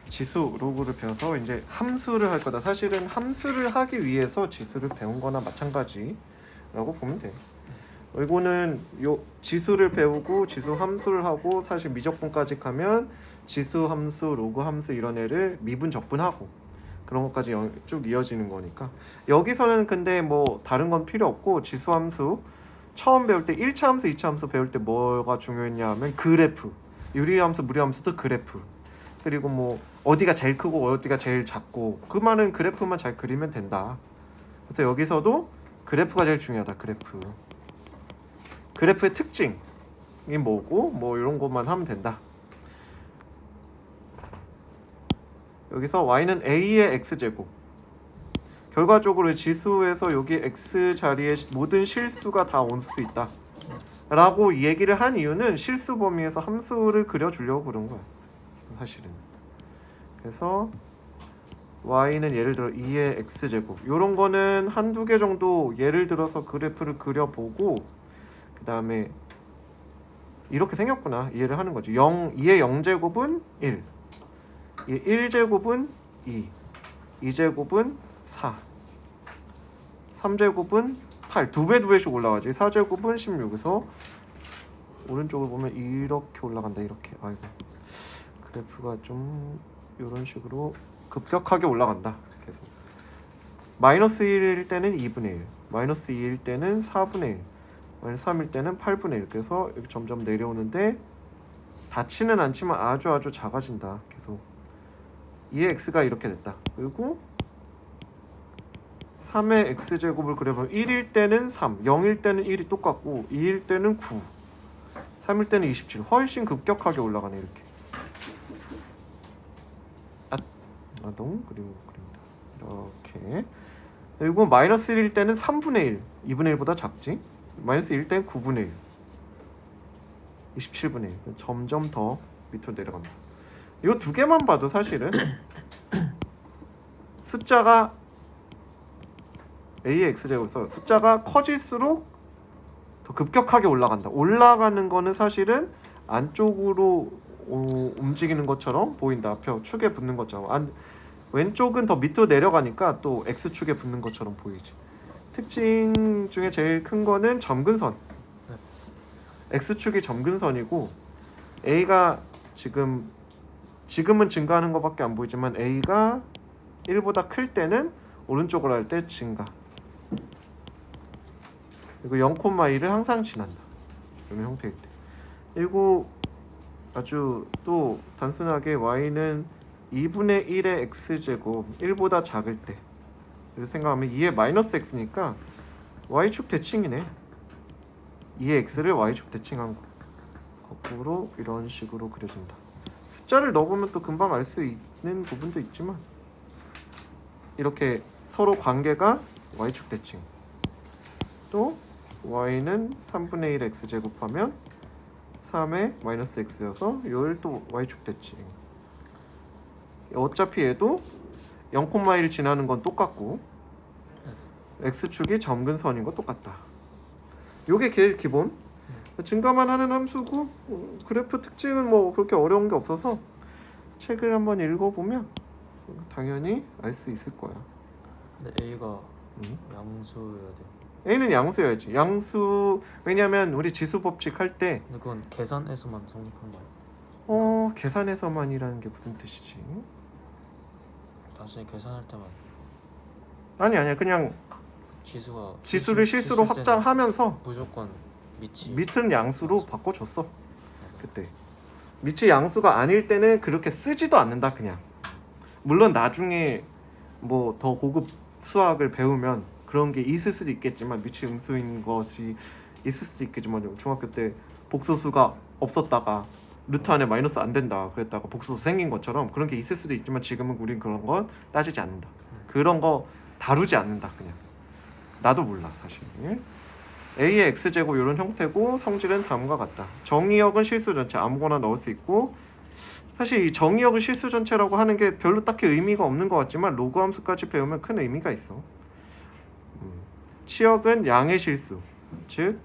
지수 로그를 배워서 이제 함수를 할 거다. 사실은 함수를 하기 위해서 지수를 배운 거나 마찬가지라고 보면 돼. 이거는 요 지수를 배우고 지수 함수를 하고 사실 미적분까지 가면 지수 함수, 로그 함수 이런 애를 미분 적분하고 그런 것까지 쭉 이어지는 거니까 여기서는 근데 뭐 다른 건 필요 없고 지수 함수 처음 배울 때 1차 함수, 2차 함수 배울 때 뭐가 중요했냐 하면 그래프, 유리함수, 무리함수도 그래프, 그리고 뭐 어디가 제일 크고 어디가 제일 작고 그 말은 그래프만 잘 그리면 된다. 그래서 여기서도 그래프가 제일 중요하다. 그래프의 특징이 뭐고 뭐 이런 것만 하면 된다. 여기서 y는 a의 x제곱, 결과적으로 지수에서 여기 x 자리에 모든 실수가 다 올 수 있다 라고 얘기를 한 이유는 실수 범위에서 함수를 그려주려고 그런 거야 사실은. 그래서 y는 예를 들어 2의 x제곱, 요런 거는 한두 개 정도 예를 들어서 그래프를 그려보고 그 다음에 이렇게 생겼구나 이해를 하는 거지. 2의 0제곱은 1, 2의 1제곱은 2, 2제곱은 4, 3제곱은 8, 두 배씩 올라가지. 4제곱은 16. 그래서 오른쪽을 보면 이렇게 올라간다. 이렇게. 아이고, 그래프가 좀 이런 식으로 급격하게 올라간다. 계속 마이너스 1일 때는 2분의 1, 마이너스 2일 때는 4분의 1, 마이너스 3일 때는 8분의 1. 그래서 이렇게 점점 내려오는데 닿지는 않지만 아주 작아진다. 계속 2의 x가 이렇게 됐다. 그리고 3의 x제곱을 그려보면 1일 때는 3, 0일 때는 1이 똑같고 2일 때는 9, 3일 때는 27. 훨씬 급격하게 올라가네. 이렇게 너무 그림입니다. 이렇게. 그리고 마이너스 1일 때는 3분의 1, 2분의 1보다 작지. 마이너스 1일 때는 9분의 1, 27분의 1. 점점 더 밑으로 내려간다. 이 두 개만 봐도 사실은 숫자가 a의 x제곱에서 숫자가 커질수록 더 급격하게 올라간다. 올라가는 거는 사실은 안쪽으로 움직이는 것처럼 보인다. 표 축에 붙는 것처럼. 왼쪽은 더 밑으로 내려가니까 또 x축에 붙는 것처럼 보이지. 특징 중에 제일 큰 거는 점근선. x축이 점근선이고 a가 지금은 증가하는 것밖에 안 보이지만 a가 1보다 클 때는 오른쪽으로 할 때 증가. 그리고 0,1을 항상 지난다. 이런 형태일 때. 그리고 아주 또 단순하게 y는 2분의 1의 x제곱 1보다 작을 때 이렇게 생각하면 2의 마이너스 x니까 y축 대칭이네. 2의 x를 y축 대칭한 거. 거꾸로 이런 식으로 그려진다. 숫자를 넣어보면 또 금방 알 수 있는 부분도 있지만 이렇게 서로 관계가 y축 대칭. 또 y는 3분의 1 x제곱하면 3의 마이너스 x여서 요일 또 y축 대칭. 어차피 얘도 0,1 지나는 건 똑같고 x축이 점근선인 거 똑같다. 요게 제일 기본. 증가만 하는 함수고 그래프 특징은 뭐 그렇게 어려운 게 없어서 책을 한번 읽어보면 당연히 알 수 있을 거야. 근데 A가 양수여야 돼. A는 양수여야지. 양수. 왜냐면 우리 지수 법칙 할 때 근데 그건 계산에서만 성립한 거야. 계산에서만이라는 게 무슨 뜻이지? 나중에 계산할 때만 아니야. 그냥 지수를 실수로 확장하면서 무조건 밑은 양수로 바꿔줬어. 그때 밑이 양수가 아닐 때는 그렇게 쓰지도 않는다. 그냥. 물론 나중에 뭐 더 고급 수학을 배우면 그런 게 있을 수도 있겠지만 밑이 음수인 것이 있을 수도 있겠지만 중학교 때 복소수가 없었다가 루트 안에 마이너스 안 된다 그랬다가 복소수 생긴 것처럼 그런 게 있을 수도 있지만 지금은 우린 그런 건 따지지 않는다. 그런 거 다루지 않는다. 그냥. 나도 몰라 사실. a의 x제곱 이런 형태고 성질은 다음과 같다. 정의역은 실수 전체 아무거나 넣을 수 있고 사실 이 정의역을 실수 전체라고 하는 게 별로 딱히 의미가 없는 것 같지만 로그 함수까지 배우면 큰 의미가 있어. 치역은 양의 실수, 즉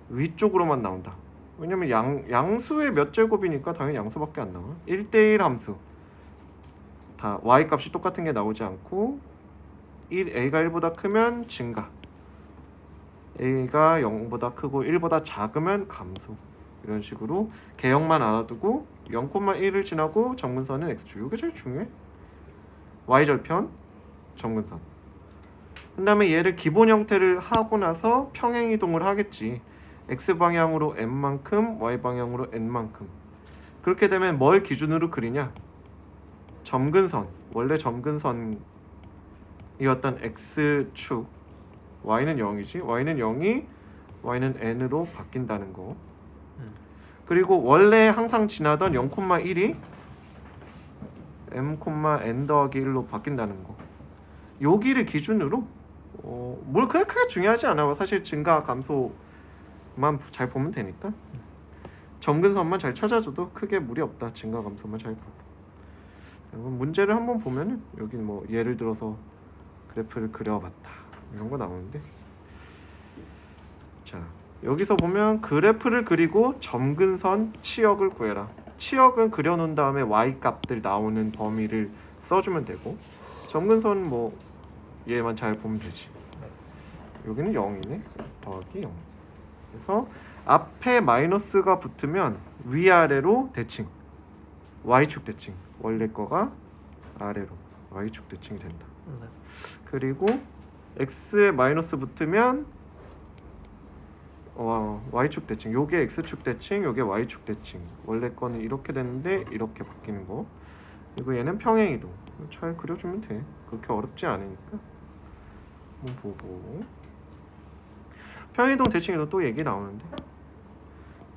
위쪽으로만 나온다. 왜냐면 양수의 몇 제곱이니까 당연히 양수밖에 안 나와. 1대1 함수 다 y 값이 똑같은 게 나오지 않고 a가 1보다 크면 증가, a가 0보다 크고 1보다 작으면 감소. 이런 식으로 개형만 알아두고 0,1을 지나고 점근선은 x축. 이게 제일 중요해. y절편 점근선. 그 다음에 얘를 기본 형태를 하고 나서 평행이동을 하겠지. x방향으로 n만큼 y방향으로 n만큼. 그렇게 되면 뭘 기준으로 그리냐, 점근선. 원래 점근선이었던 x축, y는 0이지. y는 0이 y는 n으로 바뀐다는 거. 그리고 원래 항상 지나던 0,1이 m, n 더하기 1로 바뀐다는 거. 여기를 기준으로 뭘 크게 중요하지 않아요. 사실 증가 감소만 잘 보면 되니까. 점근선만 잘 찾아줘도 크게 무리 없다. 증가 감소만 잘 보고. 문제를 한번 보면은 여기 뭐 예를 들어서 그래프를 그려봤다 이런 거 나오는데, 자 여기서 보면 그래프를 그리고 점근선 치역을 구해라. 치역은 그려놓은 다음에 y 값들 나오는 범위를 써주면 되고, 점근선 뭐 얘만 잘 보면 되지. 여기는 0이네. 더하기 0. 그래서 앞에 마이너스가 붙으면 위아래로 대칭, y축 대칭. 원래 거가 아래로 y축 대칭이 된다. 네. 그리고 x에 마이너스 붙으면 y축 대칭. 요게 x축 대칭, 요게 y축 대칭. 원래 거는 이렇게 됐는데 이렇게 바뀌는 거. 그리고 얘는 평행이동. 잘 그려주면 돼. 그렇게 어렵지 않으니까. 한번 보고. 평행이동 대칭에도 또 얘기 나오는데,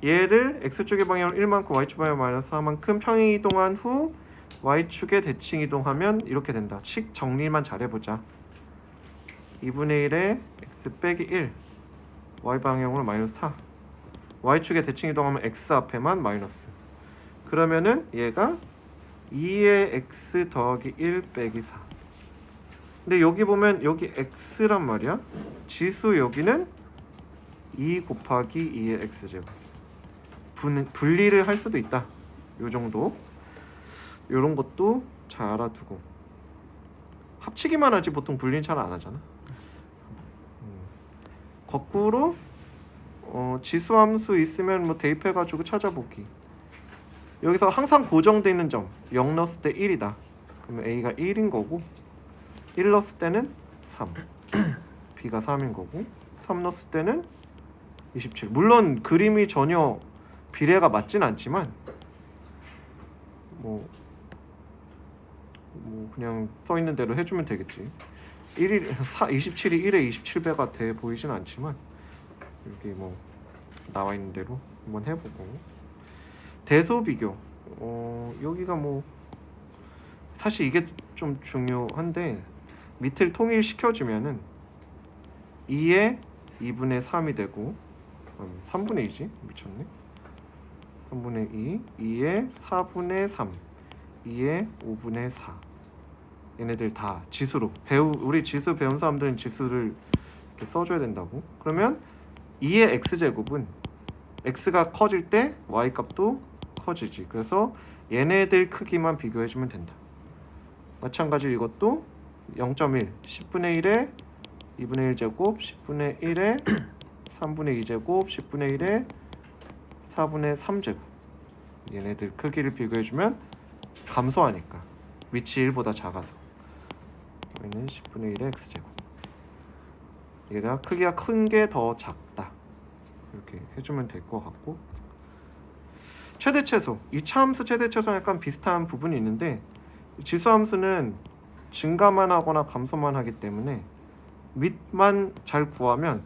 얘를 x축의 방향으로 1만큼 y축 방향 마이너스 4만큼 평행이동한 후 y축의 대칭 이동하면 이렇게 된다. 식 정리만 잘 해보자. 2분의 1에 x 빼기 1 y 방향으로 마이너스 4, y축의 대칭 이동하면 x 앞에만 마이너스. 그러면은 얘가 2의 x 더하기 1 빼기 4. 근데 여기 보면 여기 x란 말이야. 지수 여기는 2 곱하기 2의 x제곱. 분리를 할 수도 있다. 요 정도. 요런 것도 잘 알아두고. 합치기만 하지 보통 분리는 잘 안 하잖아. 거꾸로 지수함수 있으면 뭐 대입해가지고 찾아보기. 여기서 항상 고정되어 있는 점 0 넣었을 때 1이다. 그러면 a가 1인 거고, 1 넣었을 때는 3, b가 3인 거고, 3 넣었을 때는 27. 물론 그림이 전혀 비례가 맞진 않지만 뭐 그냥 써 있는 대로 해주면 되겠지. 27이 1에 27배가 돼 보이진 않지만 여기 뭐 나와 있는 대로 한번 해보고. 대소 비교. 여기가 뭐 사실 이게 좀 중요한데, 밑을 통일시켜주면은 2에 2분의 3이 되고 3분의 2지? 미쳤네. 3분의 2, 2에 4분의 3, 2에 5분의 4. 얘네들 다 지수로 우리 지수 배운 사람들은 지수를 이렇게 써줘야 된다고. 그러면 2의 x제곱은 x가 커질 때 y 값도 커지지. 그래서 얘네들 크기만 비교해주면 된다. 마찬가지로 이것도 0.1, 10분의 1에 2분의 1제곱, 10분의 1에 3분의 2제곱, 10분의 1에 4분의 3제곱. 얘네들 크기를 비교해주면 감소하니까 위치 1보다 작아서 여기는 10분의 1의 x제곱. 얘가 크기가 큰 게 더 작다. 이렇게 해주면 될 것 같고, 최대 최소. 2차 함수 최대 최소는 약간 비슷한 부분이 있는데, 지수 함수는 증가만 하거나 감소만 하기 때문에 밑만 잘 구하면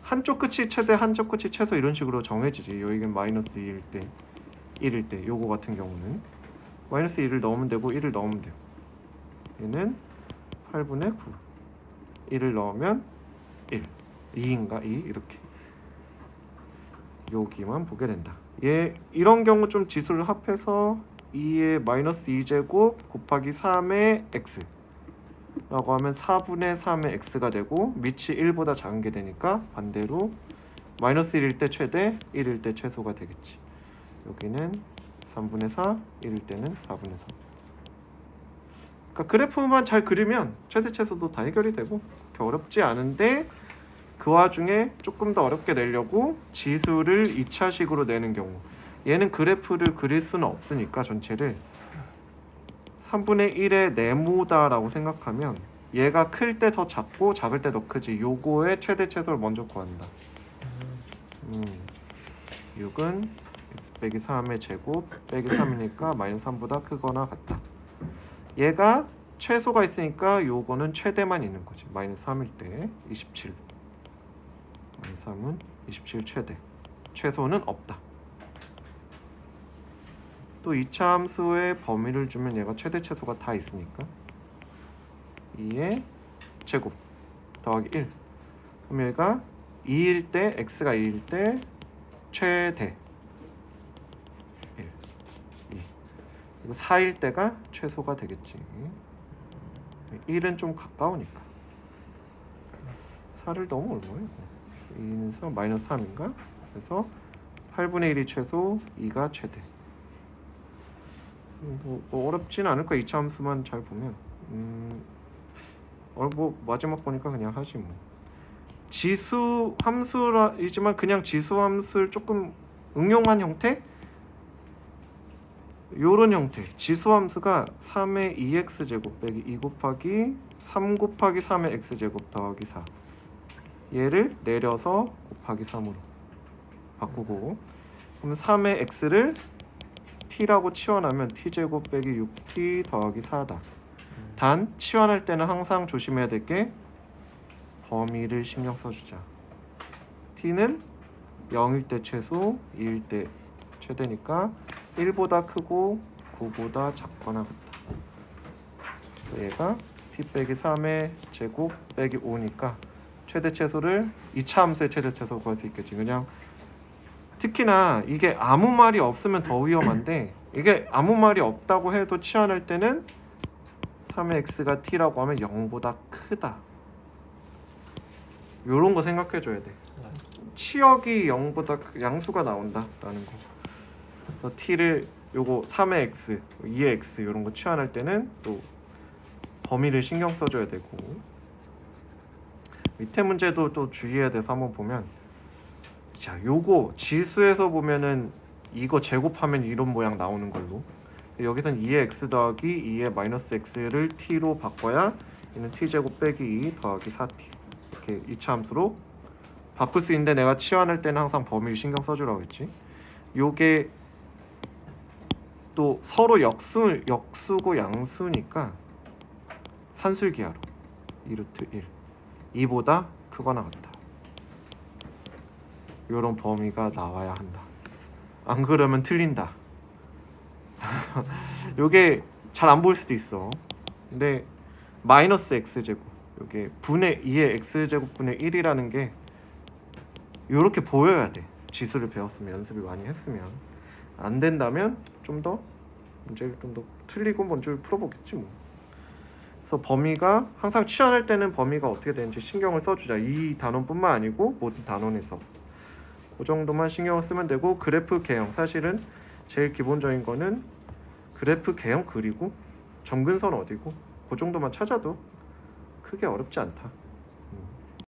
한쪽 끝이 최대, 한쪽 끝이 최소 이런 식으로 정해지지. 여기는 마이너스 2일 때, 1일 때, 요거 같은 경우는 마이너스 1을 넣으면 되고 1을 넣으면 돼요. 얘는 8분의 9. 1을 넣으면 1, 2인가 2 이렇게. 여기만 보게 된다. 얘 이런 경우 좀 지수를 합해서 2의 마이너스 2제곱 곱하기 3의 x 라고 하면 4분의 3의 x가 되고, 밑이 1보다 작은 게 되니까 반대로 마이너스 1일 때 최대, 1일 때 최소가 되겠지. 여기는 3분의 4, 1일 때는 4분의 3. 그러니까 그래프만 잘 그리면 최대 최소도 다 해결이 되고 그렇게 어렵지 않은데 그 와중에 조금 더 어렵게 내려고 지수를 2차식으로 내는 경우 얘는 그래프를 그릴 수는 없으니까 전체를 3분의 1의 네모다라고 생각하면 얘가 클 때 더 작고 작을 때 더 크지 요거의 최대 최소를 먼저 구한다. 6은 x 빼기 3의 제곱 빼기 3이니까 마이너스 3보다 크거나 같다. 얘가 최소가 있으니까 요거는 최대만 있는 거지. 마이너스 3일 때 27 마이너스 3은 27 최대 최소는 없다. 또 2차 함수의 범위를 주면 얘가 최대 최소가 다 있으니까 2의 제곱 더하기 1 그럼 얘가 2일 때 x가 2일 때 최대 1 2 이거 4일 때가 최소가 되겠지. 1은 좀 가까우니까 4를 너무 얼마예요? 2에서 마이너스 3인가? 그래서 8분의 1이 최소 2가 최대. 뭐 어렵진 않을 거야. 2차 함수만 잘 보면 뭐 마지막 보니까 그냥 하지 뭐. 지수 함수이지만 그냥 지수 함수를 조금 응용한 형태? 요런 형태. 지수 함수가 3의 2x 제곱 빼기 2 곱하기 3 곱하기 3의 x 제곱 더하기 4 얘를 내려서 곱하기 3으로 바꾸고 그러면 3의 x를 t라고 치환하면 t제곱 빼기 6t 더하기 4다. 단 치환할 때는 항상 조심해야 될 게 범위를 신경 써주자. t는 0일 때 최소, 2일 때 최대니까 1보다 크고 9보다 작거나 같다. 얘가 t 빼기 3의 제곱 빼기 5니까 최대 최소를 2차 함수의 최대 최소 구할 수 있겠지. 그냥 특히나 이게 아무 말이 없으면 더 위험한데 이게 아무 말이 없다고 해도 치환할 때는 3의 x가 t라고 하면 0보다 크다. 요런 거 생각해 줘야 돼. 치역이 0보다 양수가 나온다라는 거. 그래서 t를 요거 3의 x, 2의 x 요런 거 치환할 때는 또 범위를 신경 써 줘야 되고 밑에 문제도 또 주의해야 돼서 한번 보면 자, 요거 지수에서 보면은 이거 제곱하면 이런 모양 나오는 걸로 여기선 2의 x 더하기 2의 마이너스 x를 t로 바꿔야 얘는 t제곱 빼기 2 더하기 4t 이렇게 2차 함수로 바꿀 수 있는데 내가 치환할 때는 항상 범위를 신경 써주라고 했지. 요게 또 서로 역수고 양수니까 산술기하로 2루트 1 2보다 크거나 같다. 요런 범위가 나와야 한다. 안 그러면 틀린다. 요게 잘 안 보일 수도 있어. 근데 마이너스 x제곱 요게 분의 2의 x제곱 분의 1이라는 게 요렇게 보여야 돼. 지수를 배웠으면 연습을 많이 했으면 안 된다면 좀 더 문제를 좀 더 틀리고 먼저 풀어보겠지 뭐. 그래서 범위가 항상 치환할 때는 범위가 어떻게 되는지 신경을 써주자. 이 단원뿐만 아니고 모든 단원에서 그 정도만 신경을 쓰면 되고 그래프 개형 사실은 제일 기본적인 거는 그래프 개형 그리고 점근선 어디고 그 정도만 찾아도 크게 어렵지 않다.